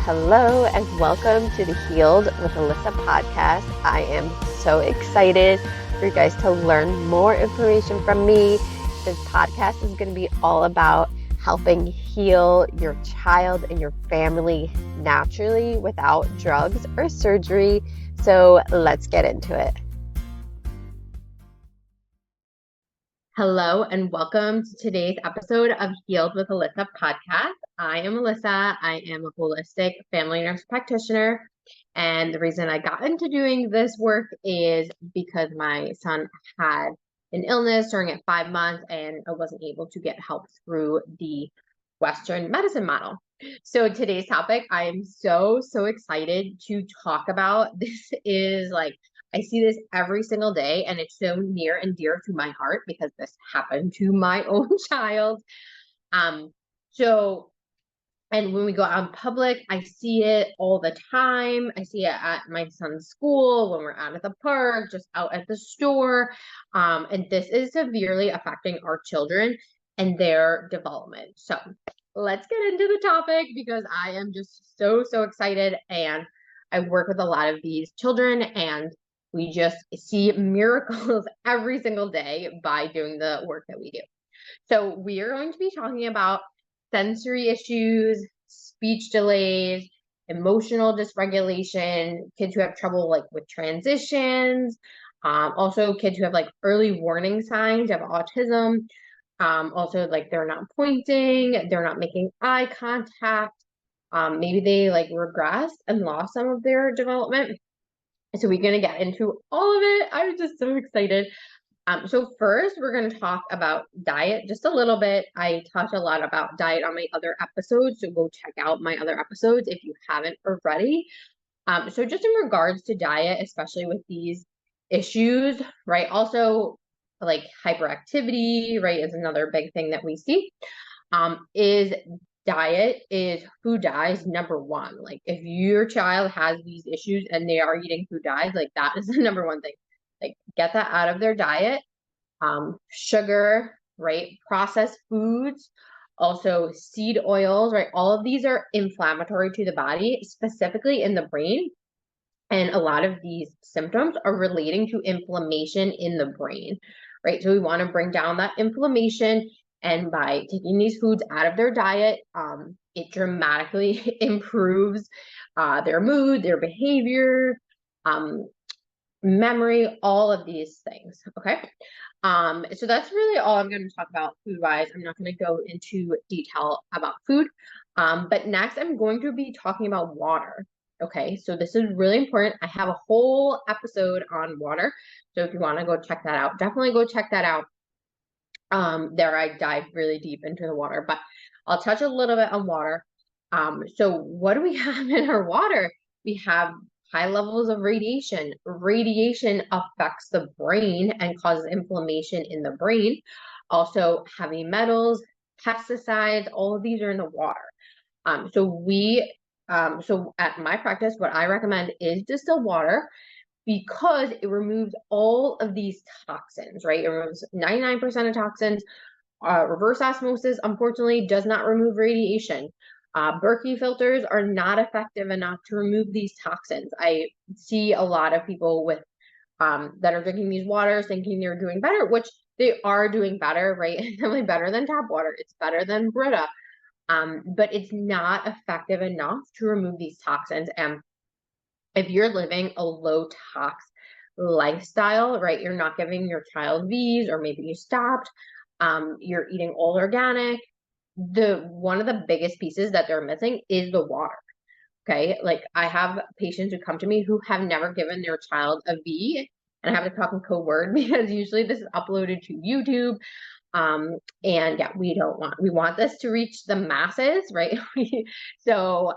Hello and welcome to the Healed with Alyssa podcast. I am so excited for you guys to learn more information from me. This podcast is going to be all about helping heal your child and your family naturally without drugs or surgery. So let's get into it. Hello and welcome to today's episode of Healed with Alyssa podcast. I am Alyssa. I am a holistic family nurse practitioner. And the reason I got into doing this work is because my son had an illness during at 5 months and I wasn't able to get help through the Western medicine model. So today's topic, I am so excited to talk about. This is I see this every single day and it's so near and dear to my heart because this happened to my own child. And when we go out in public, I see it all the time. I see it at my son's school, when we're out at the park, just out at the store. And this is severely affecting our children and their development. So let's get into the topic because I am just so excited. And I work with a lot of these children and we just see miracles every single day by doing the work that we do. So we are going to be talking about sensory issues, speech delays, emotional dysregulation, kids who have trouble with transitions, also kids who have early warning signs of autism, also they're not pointing, they're not making eye contact, maybe they regressed and lost some of their development. So we're going to get into all of it. I'm just so excited. So first, we're going to talk about diet just a little bit. I talked a lot about diet on my other episodes, so go check out my other episodes if you haven't already. So just in regards to diet, especially with these issues, right? Also, hyperactivity, right, is another big thing that we see. Is diet is food dyes number one. If your child has these issues and they are eating food dyes, that is the number one thing. Get that out of their diet. Sugar, right? Processed foods, also seed oils, right? All of these are inflammatory to the body, specifically in the brain. And a lot of these symptoms are relating to inflammation in the brain, right? So we want to bring down that inflammation. And by taking these foods out of their diet, it dramatically improves their mood, their behavior, memory, all of these things. Okay. So that's really all I'm going to talk about food-wise. I'm not going to go into detail about food. But next I'm going to be talking about water. Okay, so this is really important. I have a whole episode on water. So if you want to go check that out, definitely go check that out. There I dive really deep into the water, but I'll touch a little bit on water. So what do we have in our water? We have high levels of radiation. Radiation affects the brain and causes inflammation in the brain. Also, heavy metals, pesticides, all of these are in the water. So at my practice, what I recommend is distilled water because it removes all of these toxins, right? It removes 99% of toxins. Reverse osmosis, unfortunately, does not remove radiation. Berkey filters are not effective enough to remove these toxins. I see a lot of people with that are drinking these waters thinking they're doing better, which they are doing better, right? It's definitely better than tap water. It's better than Brita. But it's not effective enough to remove these toxins. And if you're living a low tox lifestyle, right, you're not giving your child V's, or maybe you stopped, you're eating all organic, one of the biggest pieces that they're missing is the water. Okay, I have patients who come to me who have never given their child a V, and I have to talk in code word because usually this is uploaded to YouTube. And yeah, we want this to reach the masses, right? So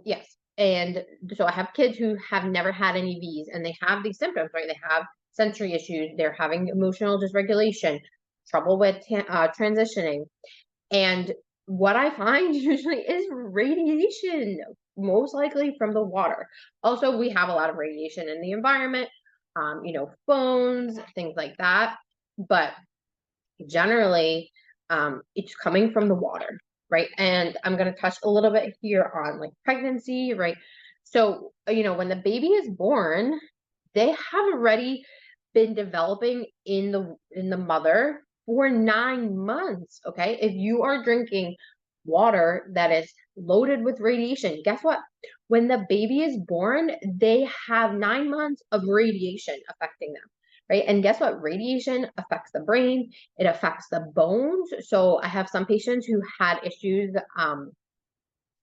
yes. And so I have kids who have never had any V's and they have these symptoms, right? They have sensory issues, they're having emotional dysregulation, trouble with transitioning. And what I find usually is radiation, most likely from the water. Also, we have a lot of radiation in the environment, phones, things like that. But generally, it's coming from the water. right? And I'm going to touch a little bit here on like pregnancy, right? So, when the baby is born, they have already been developing in the mother for 9 months. Okay. If you are drinking water that is loaded with radiation, guess what? When the baby is born, they have 9 months of radiation affecting them. Right. And guess what? Radiation affects the brain, it affects the bones. So I have some patients who had issues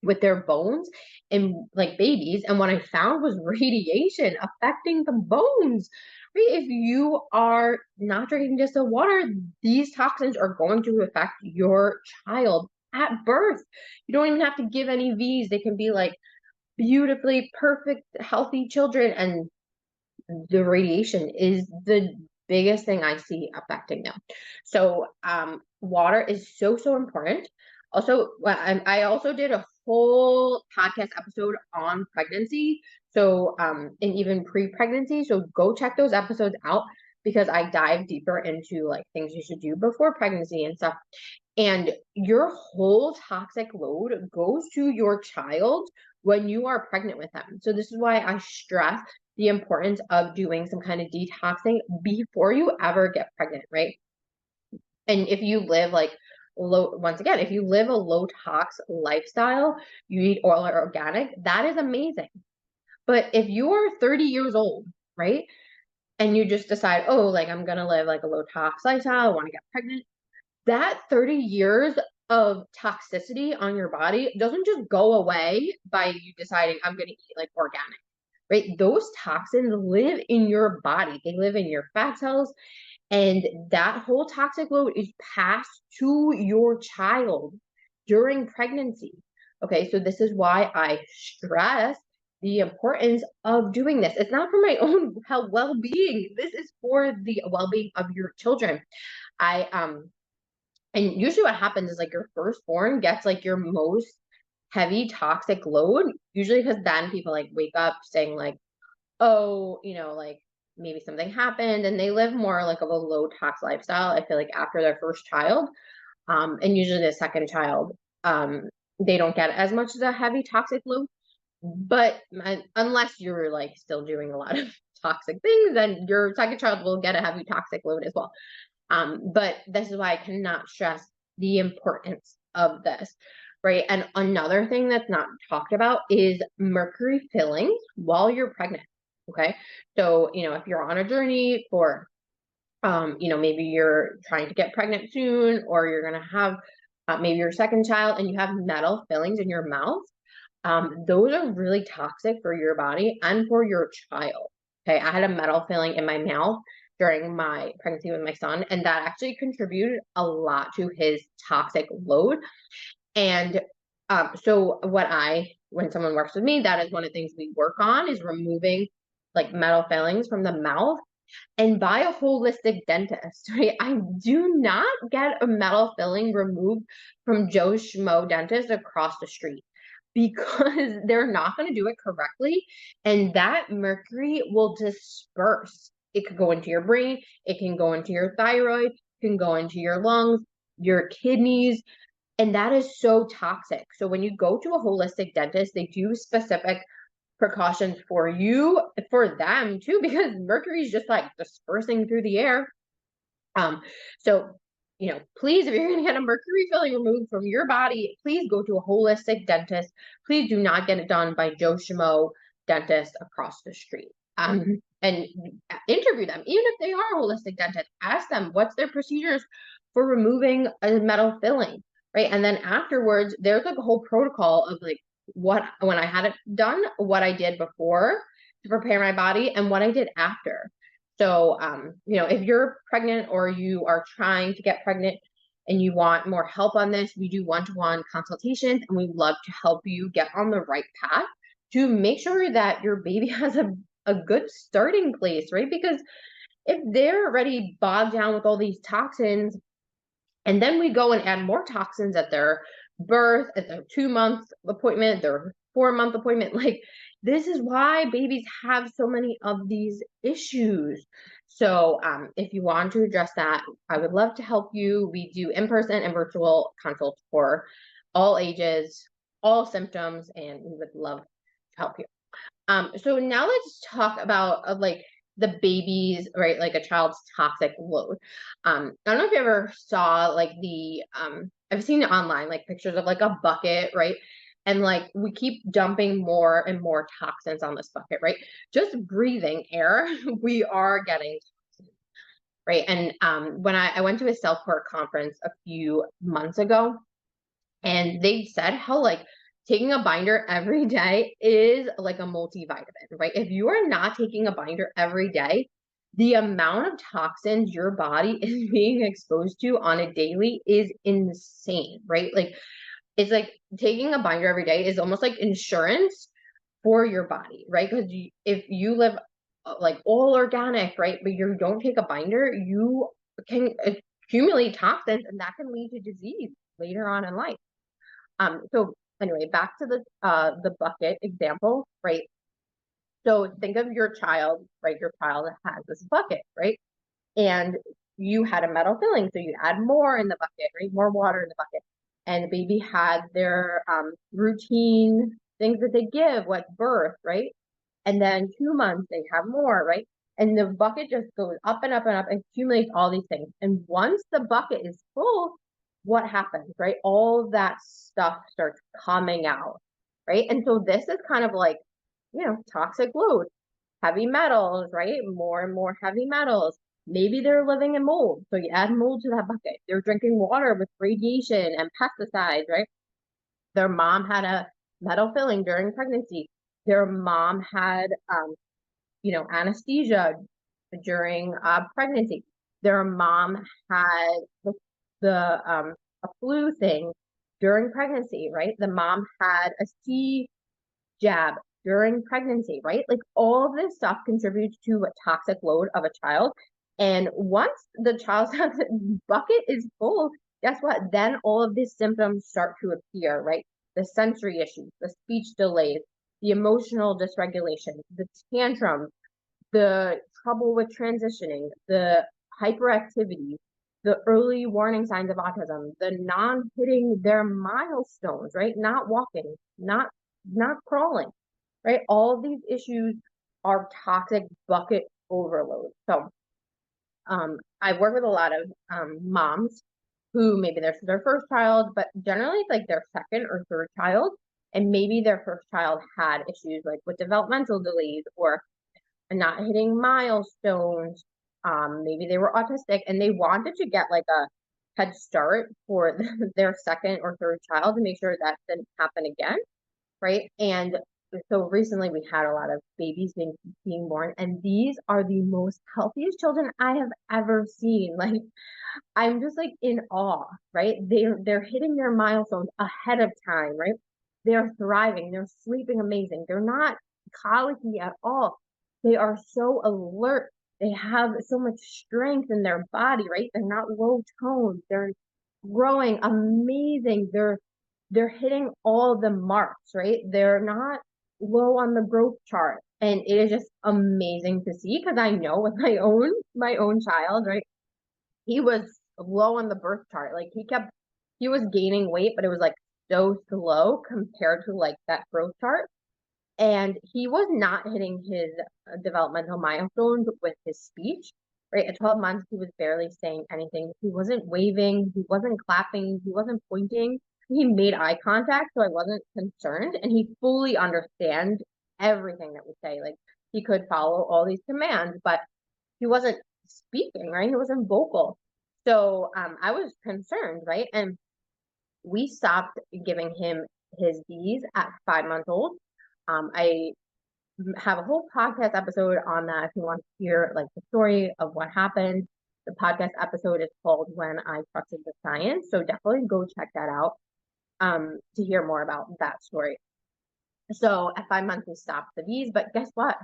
with their bones and like babies. And what I found was radiation affecting the bones. Right? If you are not drinking distilled water, these toxins are going to affect your child at birth. You don't even have to give any V's. They can be like beautifully perfect, healthy children. And the radiation is the biggest thing I see affecting them. So water is so, so important. Also, I also did a whole podcast episode on pregnancy. So, and even pre-pregnancy. So go check those episodes out because I dive deeper into like things you should do before pregnancy and stuff. And your whole toxic load goes to your child when you are pregnant with them. So this is why I stress the importance of doing some kind of detoxing before you ever get pregnant, right? And if you live like once again, if you live a low tox lifestyle, you eat oil or organic, that is amazing. But if you are 30 years old, right? And you just decide, oh, like I'm gonna live like a low tox lifestyle, I want to get pregnant, that 30 years of toxicity on your body doesn't just go away by you deciding I'm going to eat like organic, right? Those toxins live in your body. They live in your fat cells, and that whole toxic load is passed to your child during pregnancy. Okay, so this is why I stress the importance of doing this. It's not for my own health well-being. This is for the well-being of your children. I and usually what happens is like your firstborn gets like your most heavy toxic load, usually because then people like wake up saying like, oh, like maybe something happened and they live more like of a low tox lifestyle. I feel like after their first child, and usually the second child, they don't get as much as a heavy toxic load. But unless you're like still doing a lot of toxic things, then your second child will get a heavy toxic load as well. But this is why I cannot stress the importance of this, right? And another thing that's not talked about is mercury fillings while you're pregnant. Okay. So, if you're on a journey for, maybe you're trying to get pregnant soon, or you're going to have maybe your second child and you have metal fillings in your mouth, those are really toxic for your body and for your child. Okay. I had a metal filling in my mouth during my pregnancy with my son, and that actually contributed a lot to his toxic load. And so when someone works with me, that is one of the things we work on is removing like metal fillings from the mouth and by a holistic dentist, right? I do not get a metal filling removed from Joe Schmo dentist across the street because they're not going to do it correctly. And that mercury will disperse. It could go into your brain, it can go into your thyroid, it can go into your lungs, your kidneys, and that is so toxic. So when you go to a holistic dentist, they do specific precautions for you, for them too, because mercury is just like dispersing through the air. So, please, if you're going to get a mercury filling removed from your body, please go to a holistic dentist. Please do not get it done by Joe Schmo dentist across the street. And interview them, even if they are a holistic dentist, ask them what's their procedures for removing a metal filling, right? And then afterwards, there's like a whole protocol of like when I had it done, what I did before to prepare my body and what I did after. So, if you're pregnant or you are trying to get pregnant and you want more help on this, we do one-to-one consultations and we'd love to help you get on the right path to make sure that your baby has a good starting place, right? Because if they're already bogged down with all these toxins, and then we go and add more toxins at their birth, at their 2-month appointment, their 4-month appointment, like this is why babies have so many of these issues. So if you want to address that, I would love to help you. We do in-person and virtual consults for all ages, all symptoms, and we would love to help you. So now let's talk about like the baby's, right, like a child's toxic load. I don't know if you ever saw like I've seen it online, like pictures of like a bucket, right? And like we keep dumping more and more toxins on this bucket, right? Just breathing air, we are getting toxins, right? And when I went to a self-care conference a few months ago, and they said how like taking a binder every day is like a multivitamin, right? If you are not taking a binder every day, the amount of toxins your body is being exposed to on a daily is insane, right? Like it's like taking a binder every day is almost like insurance for your body, right? Because if you live like all organic, right, but you don't take a binder, you can accumulate toxins, and that can lead to disease later on in life. So anyway, back to the bucket example, right? So think of your child, right? Your child has this bucket, right? And you had a metal filling, so you add more in the bucket, right? More water in the bucket. And the baby had their routine things that they give, like birth, right? And then 2 months they have more, right? And the bucket just goes up and up and up and accumulates all these things. And once the bucket is full, what happens, right? All that stuff starts coming out, right? And so this is kind of like, toxic load, heavy metals, right? More and more heavy metals. Maybe they're living in mold. So you add mold to that bucket. They're drinking water with radiation and pesticides, right? Their mom had a metal filling during pregnancy. Their mom had, anesthesia during pregnancy. Their mom had a flu thing during pregnancy, right? The mom had a C jab during pregnancy, right? Like all of this stuff contributes to a toxic load of a child. And once the child's bucket is full, guess what? Then all of these symptoms start to appear, right? The sensory issues, the speech delays, the emotional dysregulation, the tantrums, the trouble with transitioning, the hyperactivity, the early warning signs of autism, the non-hitting their milestones, right? Not walking, not crawling, right? All of these issues are toxic bucket overload. So I work with a lot of moms who maybe this is their first child, but generally it's like their second or third child. And maybe their first child had issues like with developmental delays or not hitting milestones. Maybe they were autistic and they wanted to get like a head start for their second or third child to make sure that didn't happen again, right? And so recently we had a lot of babies being born, and these are the most healthiest children I have ever seen. Like I'm just like in awe, right? They're hitting their milestones ahead of time, right? They're thriving, they're sleeping amazing, they're not colicky at all. They are so alert. They have so much strength in their body, right? They're not low toned. They're growing amazing. They're hitting all the marks, right? They're not low on the growth chart. And it is just amazing to see because I know with my own child, right? He was low on the birth chart. Like he was gaining weight, but it was like so slow compared to like that growth chart. And he was not hitting his developmental milestones with his speech, right? At 12 months, he was barely saying anything. He wasn't waving, he wasn't clapping, he wasn't pointing. He made eye contact, so I wasn't concerned. And he fully understand everything that we say. Like he could follow all these commands, but he wasn't speaking, right? He wasn't vocal. So I was concerned, right? And we stopped giving him his B's at 5 months old. I have a whole podcast episode on that if you want to hear like the story of what happened. The podcast episode is called When I Trusted the Science. So definitely go check that out to hear more about that story. So at 5 months, we stopped the bees, but guess what?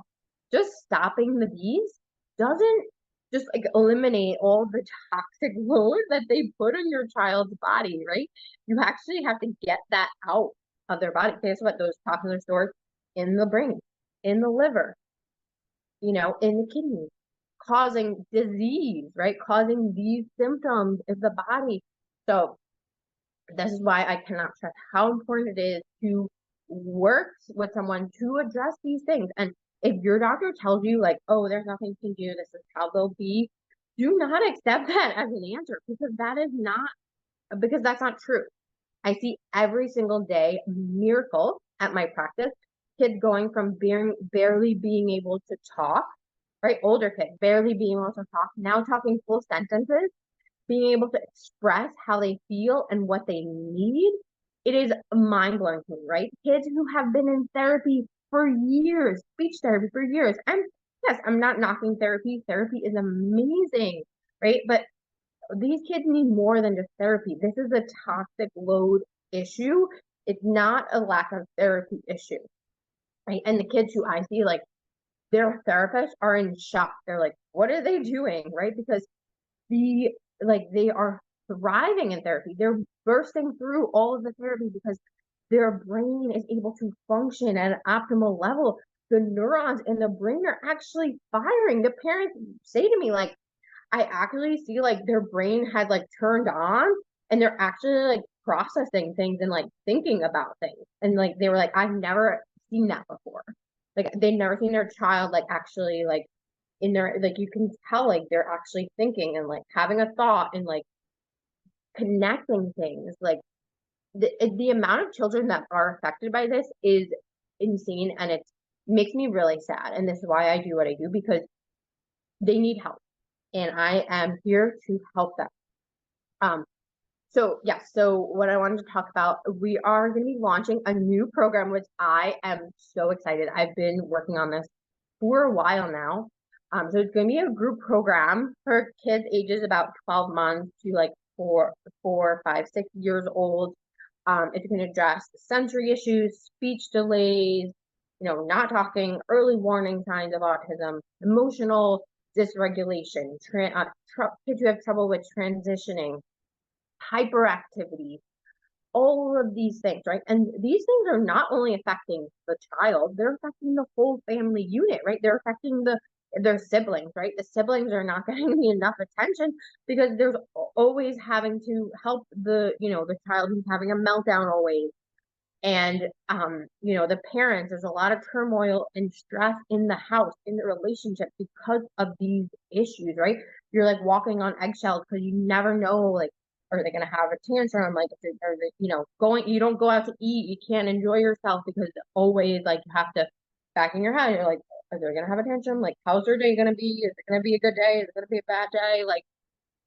Just stopping the bees doesn't just like eliminate all the toxic load that they put on your child's body, right? You actually have to get that out of their body. Guess what? Those toxins are stored in the brain, in the liver, in the kidneys, causing disease, right? Causing these symptoms in the body. So This is why I cannot stress how important it is to work with someone to address these things. And if your doctor tells you like, oh, there's nothing you can do, this is how they'll be, do not accept that as an answer, because that's not true. I see every single day miracles at my practice, kids going from barely being able to talk, right? Older kids barely being able to talk, now talking full sentences, being able to express how they feel and what they need. It is mind blowing to me, right? Kids who have been in therapy for years, speech therapy for years. And yes, I'm not knocking therapy. Therapy is amazing, right? But these kids need more than just therapy. This is a toxic load issue. It's not a lack of therapy issue, right? And the kids who I see, like, their therapists are in shock. They're like, what are they doing, right? Because they are thriving in therapy. They're bursting through all of the therapy because their brain is able to function at an optimal level. The neurons in the brain are actually firing. The parents say to me, like, I actually see like their brain had like turned on and they're actually like processing things and like thinking about things. And like they were like, I've never seen that before. Like they've never seen their child like actually like in their like you can tell like they're actually thinking and like having a thought and like connecting things. Like the amount of children that are affected by this is insane, and it makes me really sad. And this is why I do what I do, because they need help and I am here to help them. So yes, so what I wanted to talk about, we are going to be launching a new program, which I am so excited. I've been working on this for a while now. So it's going to be a group program for kids ages about 12 months to like 4, 5, 6 years old. It's going to address sensory issues, speech delays, not talking, early warning signs of autism, emotional dysregulation, kids who have trouble with transitioning, hyperactivity, all of these things, right? And these things are not only affecting the child, they're affecting the whole family unit, right? They're affecting their siblings, right? The siblings are not getting enough attention because there's always having to help the child who's having a meltdown always. And the parents, there's a lot of turmoil and stress in the house, in the relationship because of these issues, right? You're like walking on eggshells because you never know, like, are they gonna have a tantrum? Like, are they, you don't go out to eat, you can't enjoy yourself because always like you have to back in your head, you're like, are they gonna have a tantrum? Like, how's their day gonna be? Is it gonna be a good day? Is it gonna be a bad day? Like,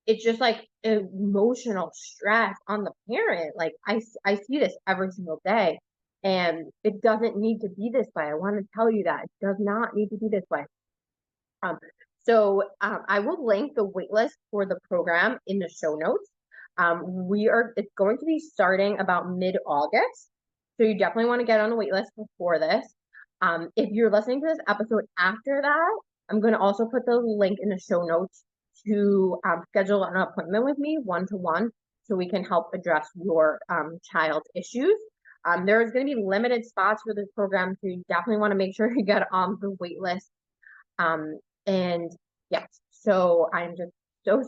it's just like emotional stress on the parent. Like I see this every single day, and it doesn't need to be this way. I want to tell you that it does not need to be this way. Um, so I will link the waitlist for the program in the show notes. It's going to be starting about mid-August. So you definitely want to get on the waitlist before this. If you're listening to this episode after that, I'm going to also put the link in the show notes to schedule an appointment with me one-to-one so we can help address your child's issues. There is going to be limited spots for this program, so you definitely want to make sure you get on the wait list. And yes, so I'm just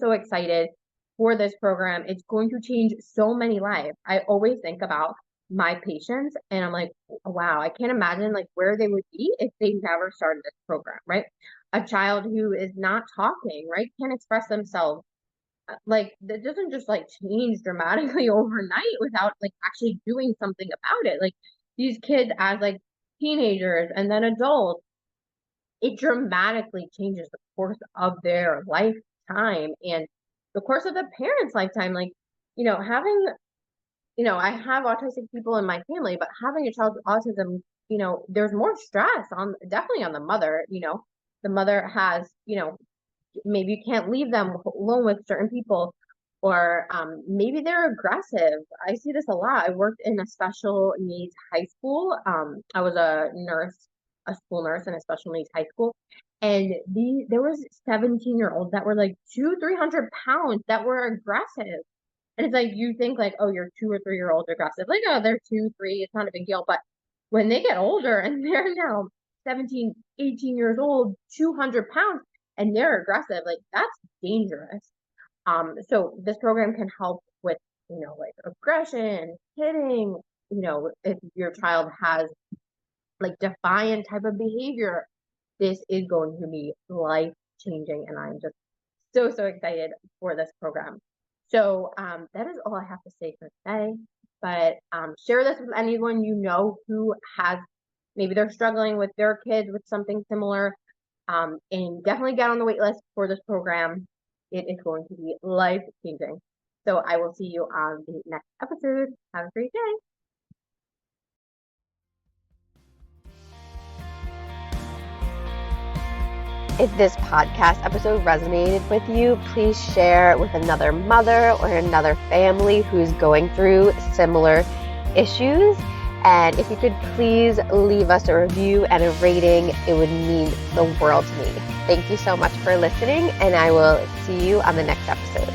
so excited for this program. It's going to change so many lives. I always think about my patients and I'm like, wow, I can't imagine like where they would be if they never started this program, right? A child who is not talking, right, can't express themselves. Like that doesn't just like change dramatically overnight without like actually doing something about it. Like these kids as like teenagers and then adults, it dramatically changes the course of their lifetime and the course of the parents' lifetime. Like, having, I have autistic people in my family, but having a child with autism, there's more stress definitely on the mother. The mother has, maybe you can't leave them alone with certain people, or maybe they're aggressive. I see this a lot. I worked in a special needs high school. I was a school nurse in a special needs high school, and there was 17-year-olds that were like 200-300 pounds that were aggressive. And it's like you think like, oh, you're 2 or 3 year olds aggressive. Like, oh, they're 2, 3, it's not a big deal. But when they get older and they're now 17, 18 years old, 200 pounds, and they're aggressive, like that's dangerous. So this program can help with like aggression, hitting, if your child has like defiant type of behavior, this is going to be life changing. And I'm just so excited for this program. So that is all I have to say for today. But share this with anyone who has, maybe they're struggling with their kids with something similar. And definitely get on the wait list for this program. It is going to be life changing. So I will see you on the next episode. Have a great day. If this podcast episode resonated with you, please share it with another mother or another family who's going through similar issues. And if you could please leave us a review and a rating, it would mean the world to me. Thank you so much for listening, and I will see you on the next episode.